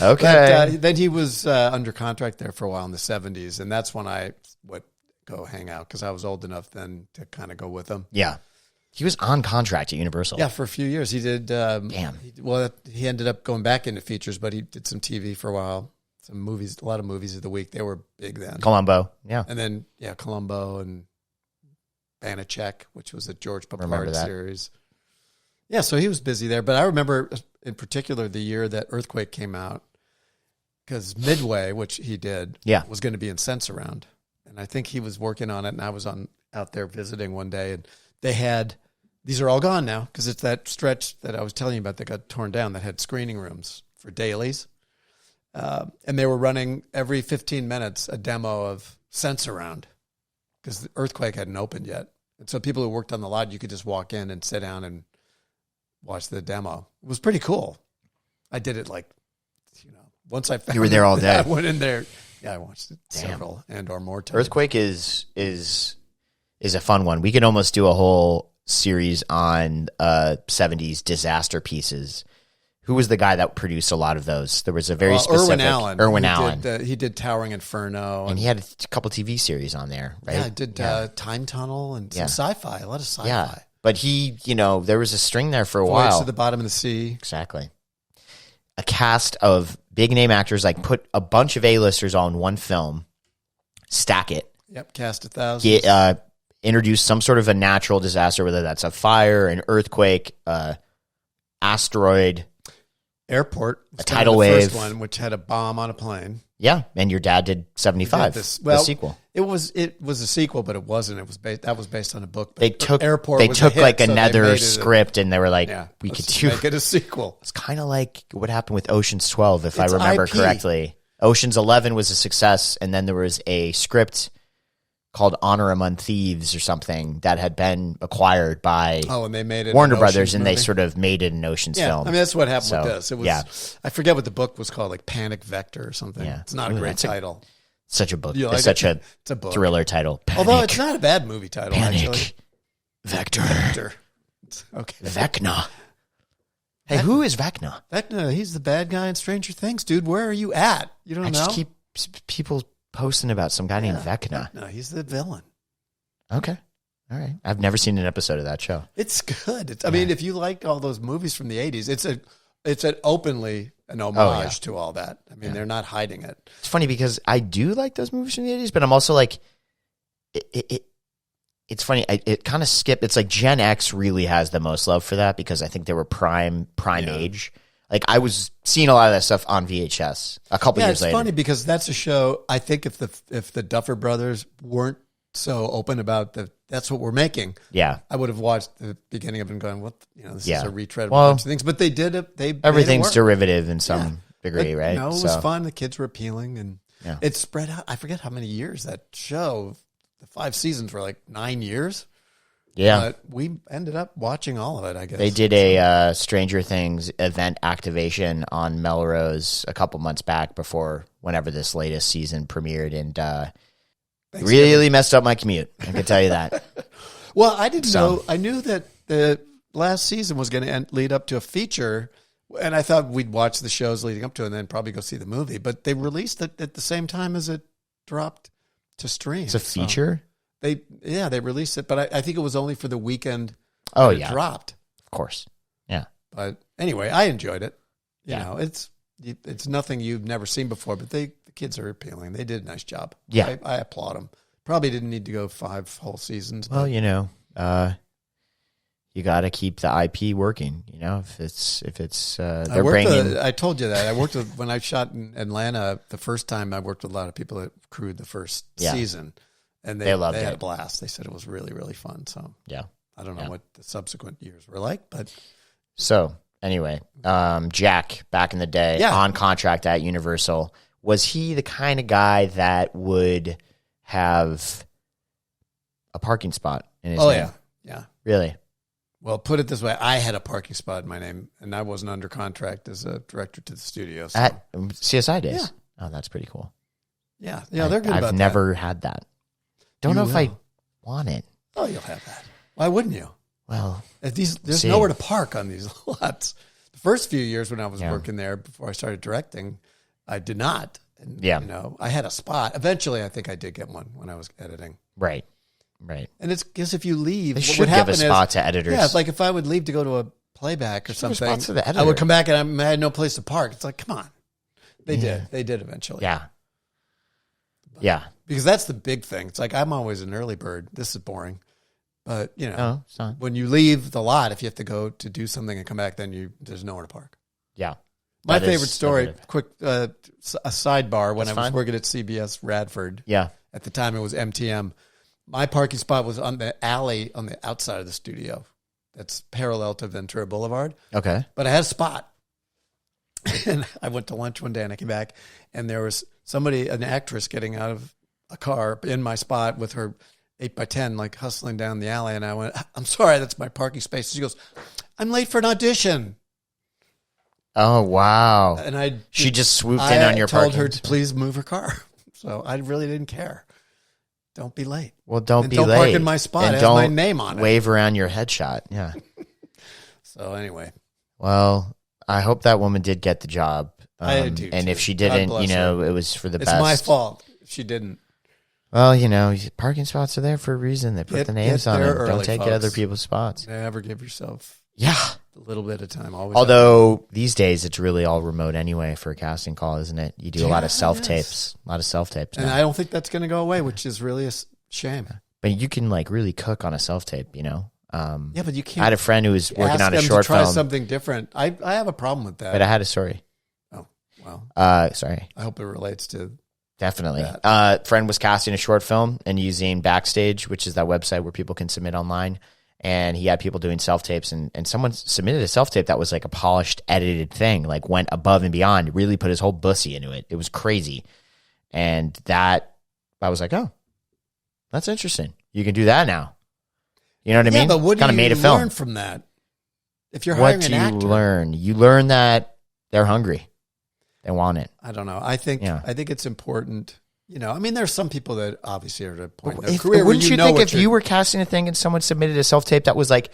Okay. But, then he was under contract there for a while in the 70s, and that's when I would go hang out because I was old enough then to kind of go with him. Yeah. He was on contract at Universal. Yeah, for a few years. He did. Damn. He ended up going back into features, but he did some TV for a while. Some movies, a lot of movies of the week. They were big then. Columbo. Yeah. And then, Columbo and Banachek, which was a George Remember Papard that. series. Yeah, so he was busy there. But I remember in particular the year that Earthquake came out, because Midway, which he did, was going to be in Sense-Around. And I think he was working on it, and I was out there visiting one day, and they had, these are all gone now, because it's that stretch that I was telling you about that got torn down that had screening rooms for dailies. And they were running every 15 minutes a demo of Sense-Around, because the Earthquake hadn't opened yet. And so people who worked on the lot, you could just walk in and sit down and watch the demo. It was pretty cool. I did it once I found You were there all day. I went in there. Yeah, I watched it several and or more times. Earthquake is a fun one. We could almost do a whole series on 70s disaster pieces. Who was the guy that produced a lot of those? There was a very specific... Irwin Allen. He did Towering Inferno. And he had a couple TV series on there, right? Yeah, I did Time Tunnel and some sci-fi, a lot of sci-fi. Yeah, but he, there was a string there for a Voyage while. to the Bottom of the Sea. Exactly. A cast of big-name actors, put a bunch of A-listers on one film, stack it. Yep, cast 1,000. Introduce some sort of a natural disaster, whether that's a fire, an earthquake, asteroid... Airport, a tidal wave, first one, which had a bomb on a plane. Yeah, and your dad did 75. The sequel. It was a sequel, but it wasn't. It was based on a book. But they took Airport. They was took a hit, another script, and they were like, "We could make it a sequel." It's kind of like what happened with Ocean's 12, if I remember correctly. Ocean's 11 was a success, and then there was a script called Honor Among Thieves or something that had been acquired by and they made it Warner Brothers, and they sort of made it an Ocean's film. I mean, that's what happened with this. It was, I forget what the book was called, like Panic Vector or something. Yeah. It's not a great title. Such a book. It's such a thriller title. Panic, although it's not a bad movie title, Panic actually. Vector. Okay. Vecna. Hey, who is Vecna? Vecna, he's the bad guy in Stranger Things, dude. Where are you at? You don't know? I just keep people posting about some guy named Vecna. No, he's the villain. Okay. All right. I've never seen an episode of that show. It's good. I mean, if you like all those movies from the 80s, it's an openly an homage to all that. I mean, they're not hiding it. It's funny because I do like those movies from the 80s, but I'm also like, it's funny. It kind of skipped. It's like Gen X really has the most love for that because I think they were prime age. Like I was seeing a lot of that stuff on VHS a couple years later. It's funny because that's a show. I think if the Duffer Brothers weren't so open about that's what we're making. Yeah, I would have watched the beginning of it and gone, "What? This is a retread of a well, bunch of things." But they did it. Everything's derivative in some degree, right? No, it was fun. The kids were appealing, and it spread out. I forget how many years that show. The 5 seasons were like 9 years. Yeah. But we ended up watching all of it, I guess. They did a Stranger Things event activation on Melrose a couple months back before whenever this latest season premiered, and really messed up my commute. I can tell you that. Well, I didn't know. I knew that the last season was going to lead up to a feature, and I thought we'd watch the shows leading up to it and then probably go see the movie. But they released it at the same time as it dropped to stream. It's a feature? So they released it, but I think it was only for the weekend it dropped. Of course. Yeah. But anyway, I enjoyed it. You know, it's nothing you've never seen before, but the kids are appealing. They did a nice job. Yeah. I applaud them. Probably didn't need to go 5 whole seasons. Well, you got to keep the IP working. If it's they're bringing. I told you that I worked with when I shot in Atlanta the first time. I worked with a lot of people that crewed the first season, and they loved it. They had a blast. They said it was really, really fun. So I don't know what the subsequent years were like, but so anyway, Jack back in the day on contract at Universal, was he the kind of guy that would have a parking spot in his name? Yeah, really. Well, put it this way. I had a parking spot in my name, and I wasn't under contract as a director to the studio. So. At CSI days? Yeah. Oh, that's pretty cool. Yeah, they're good about that. I've never had that. Don't know if I want it. Oh, you'll have that. Why wouldn't you? Well, there's nowhere to park on these lots. The first few years when I was working there before I started directing, I did not. And, I had a spot. Eventually, I think I did get one when I was editing. Right. And it's because if you leave, They what should would give happen a spot to editors. Yeah, it's like if I would leave to go to a playback or something, spots to the I would editor. come back and I had no place to park. It's like, come on. They did eventually. Yeah. Because that's the big thing. It's like I'm always an early bird. This is boring. But, it's not. when you leave the lot, if you have to go to do something and come back, then there's nowhere to park. Yeah. My favorite story, quick a sidebar, when I was working at CBS Radford. Yeah. At the time, it was MTM. My parking spot was on the alley on the outside of the studio. That's parallel to Ventura Boulevard. Okay. But I had a spot. And I went to lunch one day and I came back and there was an actress getting out of a car in my spot with her 8x10, like hustling down the alley. And I went, I'm sorry, that's my parking space. She goes, I'm late for an audition. Oh, wow. And she just swooped in on your parking. I told her to please move her car. So I really didn't care. Don't be late. Well, don't be late. Don't park in my spot. And it has don't my name on it. Wave around your headshot. Yeah. So anyway. Well, I hope that woman did get the job. I do and too. if she didn't, it was for the best. It's my fault if she didn't. Well, parking spots are there for a reason. They put the names on it. Don't take other people's spots. Never give yourself a little bit of time. Always. Although these days it's really all remote anyway for a casting call, isn't it? You do a lot of self-tapes. And I don't think that's going to go away, which is really a shame. But you can really cook on a self-tape, Yeah, but you can't. I had a friend who was working on a short film. Try film. something different. I have a problem with that. But I had a story. Oh, well. Sorry. I hope it relates to Definitely. that. Friend was casting a short film and using Backstage, which is that website where people can submit online. And he had people doing self-tapes, and someone submitted a self-tape that was like a polished, edited thing, like went above and beyond, really put his whole bussy into it. It was crazy. And that, I was like, oh, that's interesting. You can do that now. You know what I mean? But what do Kinda you made a film. learn from that? If you're hiring What an do you actor. learn? You learn that they're hungry. They want it. I don't know. I think it's important. There's some people that obviously are at a point in their If, career wouldn't where you think if you were casting a thing and someone submitted a self-tape that was like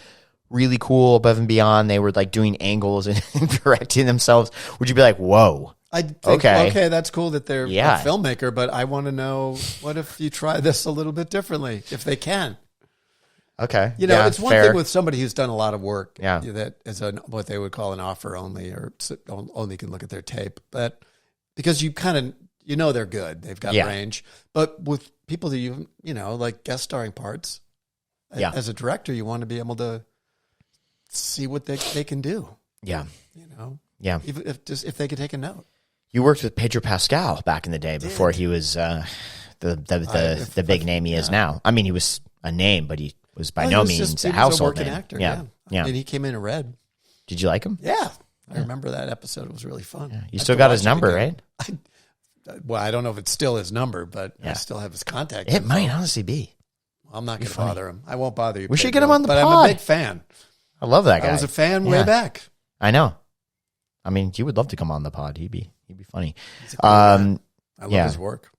really cool above and beyond, they were like doing angles and directing themselves, would you be like, whoa? I'd think, okay, that's cool that they're a Yeah. filmmaker, but I want to know, what if you try this a little bit differently, if they can? Okay. It's one fair. thing with somebody who's done a lot of work that is what they would call an offer only, or only can look at their tape. But because you kind of, they're good. They've got range. But with people that like guest starring parts, as a director, you want to be able to see what they can do. Yeah. Yeah. Even if they could take a note. You worked with Pedro Pascal back in the day before he was the big name he is now. I mean, he was a name, but he was by no means a household working name. actor. Yeah. And he came in and read. Did you like him? Yeah. I remember that episode. It was really fun. Yeah. You still got his number, right? I don't know if it's still his number, but I still have his contact. It might honestly be. I'm not going to bother him. I won't bother you. We should get him on the pod. pod. I'm a big fan. I love that guy. I was a fan way back. I know. I mean, he would love to come on the pod. He'd be funny. I love his work.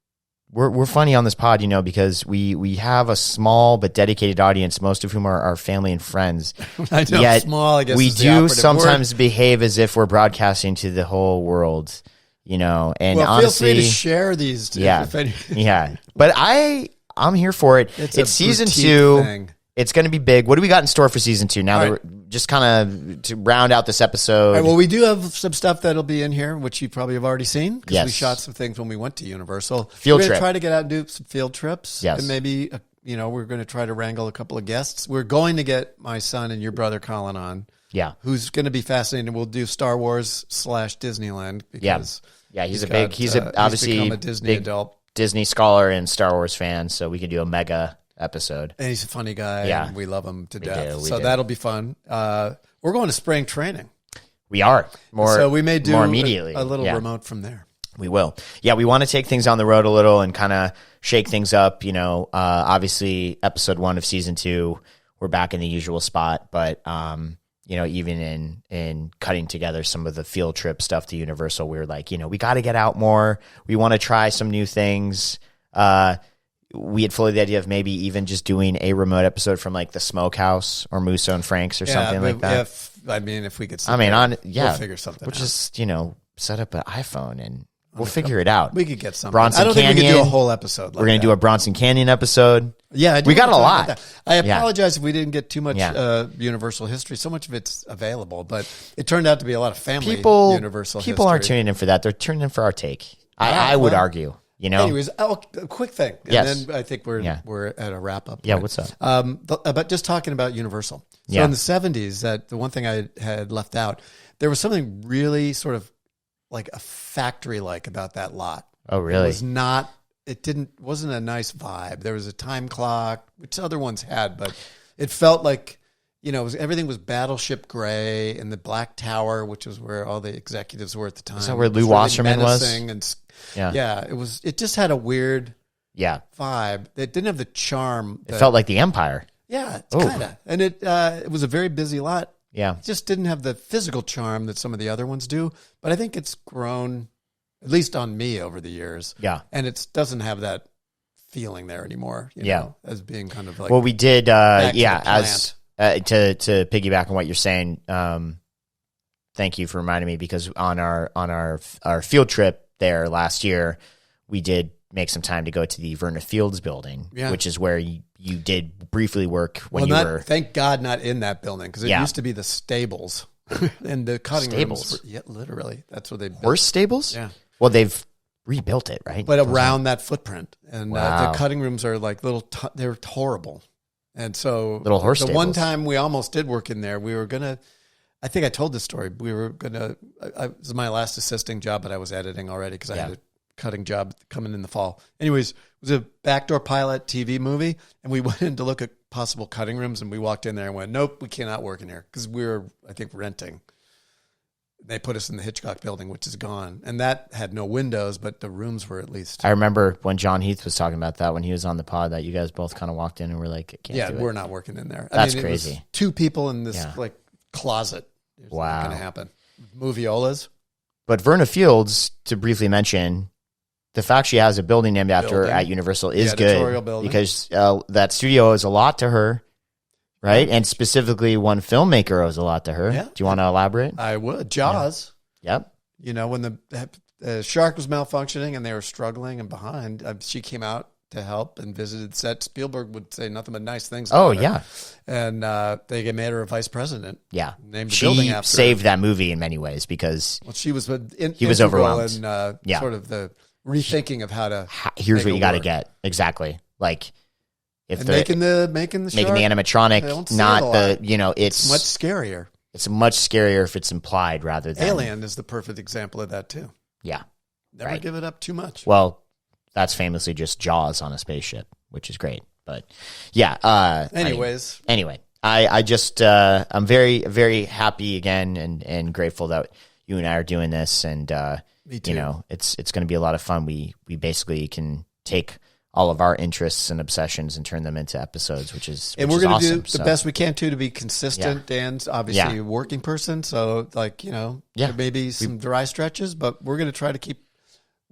We're funny on this pod, because we have a small but dedicated audience, most of whom are our family and friends. I know, Yet small, I guess. We is the do operative sometimes word. behave as if we're broadcasting to the whole world, And honestly, feel free to share these. Yeah. But I'm here for it. It's season 2. Thing. It's going to be big. What do we got in store for season 2? Now, that we're just kind of to round out this episode. All right, well, we do have some stuff that'll be in here, which you probably have already seen, because Yes. we shot some things when we went to Universal. Field we're going trip. to try to get out and do some field trips. Yes. And maybe, we're going to try to wrangle a couple of guests. We're going to get my son and your brother Colin on. Yeah. Who's going to be fascinating. We'll do Star Wars / Disneyland. Because Yeah, he's he's obviously become a Disney big adult. Disney scholar and Star Wars fan, so we can do a mega episode. And he's a funny guy. Yeah. And we love him to We death. do. So that'll be fun. We're going to spring training. We are So we may do more immediately. a little Yeah. remote from there. We will. Yeah, we want to take things on the road a little and kind of shake things up. Obviously, episode 1 of season 2, we're back in the usual spot. But even in cutting together some of the field trip stuff to Universal, we were like, we got to get out more. We want to try some new things. We had floated the idea of maybe even just doing a remote episode from like the Smokehouse or Musso and Frank's or something like that. If we could, we'll figure something out. We'll just, set up an iPhone and we'll figure it out. We could get something. Bronson I don't Canyon. think we could do a whole episode. We're going to do a Bronson Canyon episode. Yeah, we got a lot. I apologize if we didn't get too much Universal history. So much of it's available, but it turned out to be a lot of family Universal history. People aren't tuning in for that. They're tuning in for our take. I would argue. Anyways, a quick thing, and Yes. then I think we're at a wrap up. Yeah, what's up? But just talking about Universal. So in the 70s, the one thing I had left out, there was something really sort of like a factory-like about that lot. Oh, really? It was not. Wasn't a nice vibe. There was a time clock, which other ones had, but it felt like everything was Battleship Gray and the Black Tower, which was where all the executives were at the time. Is that where Lou Wasserman was? It just had a weird vibe. It didn't have the charm. It felt like the Empire. Yeah, it's kind of. And it was a very busy lot. Yeah. It just didn't have the physical charm that some of the other ones do. But I think it's grown, at least on me, over the years. Yeah. And it doesn't have that feeling there anymore, as being kind of like. Well, we did, as to piggyback on what you're saying, thank you for reminding me, because on our field trip there last year, we did make some time to go to the Verna Fields building, which is where you did briefly work when you were. Thank God, not in that building, because it used to be the stables and the cutting rooms. Literally, that's what they built. Horse stables. Yeah. Well, they've rebuilt it, right? But around that footprint, and the cutting rooms are like little. They're horrible, and so little horse. The one time we almost did work in there, we were gonna. I think I told this story. We were gonna. It was my last assisting job, but I was editing already because I had a cutting job coming in the fall. Anyways, it was a backdoor pilot TV movie, and we went in to look at possible cutting rooms, and we walked in there and went, "Nope, we cannot work in here," because we were, I think, renting. They put us in the Hitchcock building, which is gone, and that had no windows, but the rooms were at least. I remember when John Heath was talking about that when he was on the pod, that you guys both kind of walked in and were like, "I can't do it." We're not working in there. That's it crazy. Was 2 people in this like closet. It's not going to happen. Moviolas. But Verna Fields, to briefly mention, the fact she has a building named after her at Universal is good, because that studio owes a lot to her, right? And specifically, one filmmaker owes a lot to her. Yeah. Do you want to elaborate? I would. Jaws. Yeah. Yep. When the shark was malfunctioning and they were struggling and behind, she came out to help and visited set. Spielberg would say nothing but nice things about her. And they made her a vice president. Yeah. Named the building after saved that movie in many ways, because she was he was overwhelmed. And sort of the rethinking of how to here's what you got to get. Exactly. Like if making the animatronic, not the, it's much scarier. It's much scarier if it's implied rather than. Alien is the perfect example of that too. Yeah. Never give it up too much. Well, that's famously just Jaws on a spaceship, which is great. But yeah. Anyway, I just I'm very, very happy again and grateful that you and I are doing this, and me too. It's going to be a lot of fun. We basically can take all of our interests and obsessions and turn them into episodes, which is we're going to awesome. do the best we can too to be consistent. Dan's obviously a working person, so there may be some dry stretches, but we're going to try to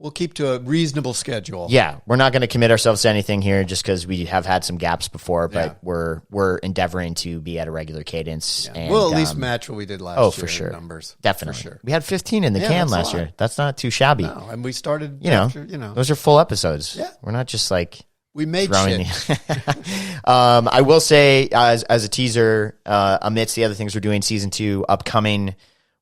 we'll keep to a reasonable schedule. Yeah, we're not going to commit ourselves to anything here just because we have had some gaps before, but we're endeavoring to be at a regular cadence. Yeah. And, we'll at least match what we did last year. Oh, for sure. Numbers. Definitely. For sure. We had 15 in the can last year. That's not too shabby. No, and we started those are full episodes. Yeah. We're not just like we made shit. I will say as a teaser, amidst the other things we're doing, season 2 upcoming,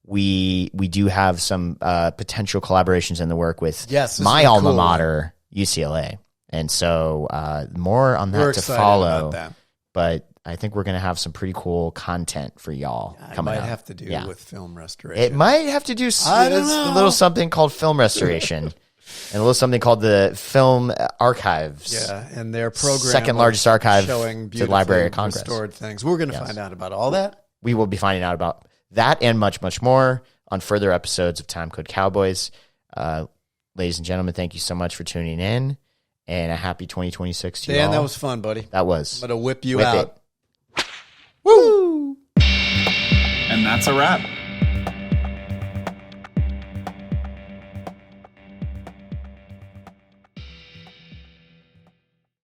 we do have some potential collaborations in the work with my alma mater, UCLA. And so more on that to follow. But I think we're going to have some pretty cool content for y'all coming up. It might have to do with film restoration. It might have to do a little something called film restoration and a little something called the Film Archives. Yeah, and their program. Second largest archive showing to the Library of Congress. Restored things. We're going to find out about all that. We will be finding out about that and much, much more on further episodes of Timecode Cowboys. Ladies and gentlemen, thank you so much for tuning in, and a happy 2026 to you all. Dan, that was fun, buddy. That was. I'm going to whip you out. It. And that's a wrap.